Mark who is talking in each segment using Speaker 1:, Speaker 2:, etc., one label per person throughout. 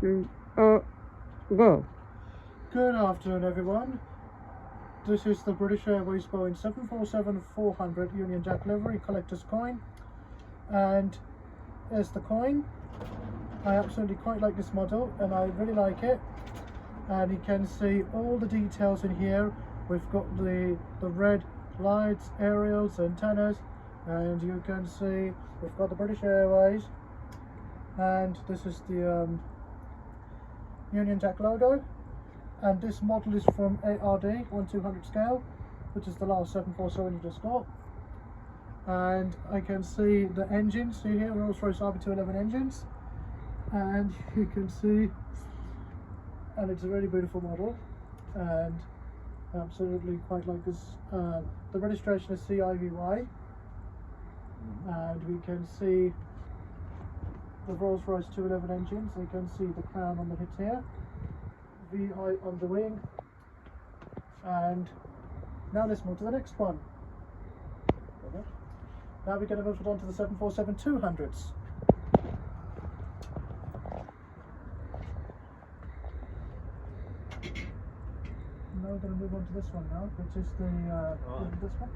Speaker 1: Go.
Speaker 2: Good afternoon, everyone. This is the British Airways Boeing 747-400 Union Jack livery collector's coin, and there's the coin. I absolutely quite like this model, and I really like it. And you can see all the details in here. We've got the red lights, aerials, antennas, and you can see we've got the British Airways, and this is the Union Jack logo. And this model is from Ard 1/200 scale, which is the last 747 you just got. And I can see the engines, see here, Rolls-Royce RB211 engines, and you can see, and it's a really beautiful model, and I absolutely quite like this. The registration is CIVY, and we can see the Rolls-Royce 211 engines. You can see the crown on the hit here, VI on the wing. And now let's move to the next one. Now we're going to move on to the 747-200s. Now we're going to move on to this one now, which is the this one.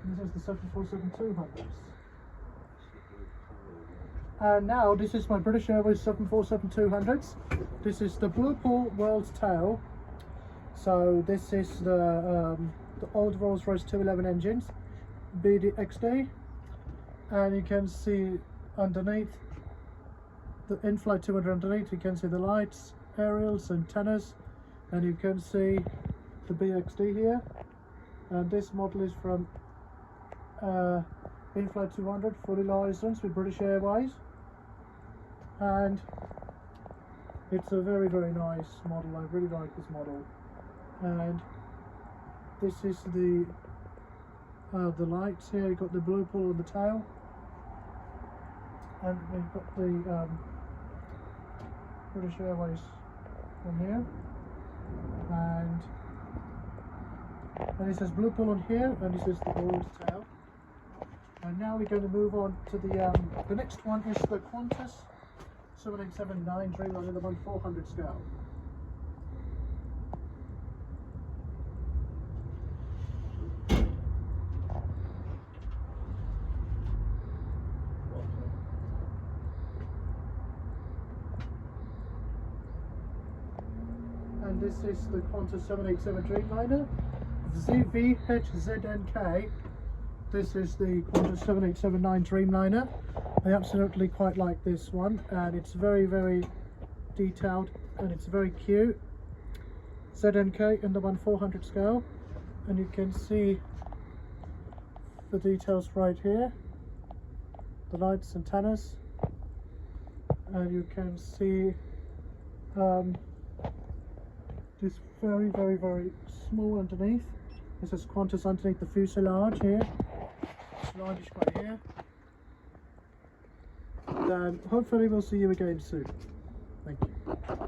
Speaker 2: This is the 747-200s. And now this is my British Airways 747-200s. This is the Blue Pool World's Tail. So this is the old Rolls-Royce 211 engines, BDXD, and you can see underneath the in-flight 200 underneath. You can see the lights, aerials, antennas, and you can see the BXD here. And this model is from in-flight 200, fully licensed with British Airways, and it's a very, very nice model. I really like this model. And this is the lights here. You've got the blue pool on the tail, and we've got the British Airways on here, and it says blue pool on here, and it says the world's tail. And now we're going to move on to the next one is the Qantas 7879 Dreamliner, the 1/400 scale. And this is the Qantas 787 Dreamliner, ZVHZNK. This is the Qantas 7879 Dreamliner. I absolutely quite like this one, and it's very, very detailed, and it's very cute. ZNK in the 1/400 scale, and you can see the details right here, the lights, antennas, and you can see this very, very, very small underneath. It says Qantas underneath the fuselage here. Largish right here. And hopefully we'll see you again soon. Thank you.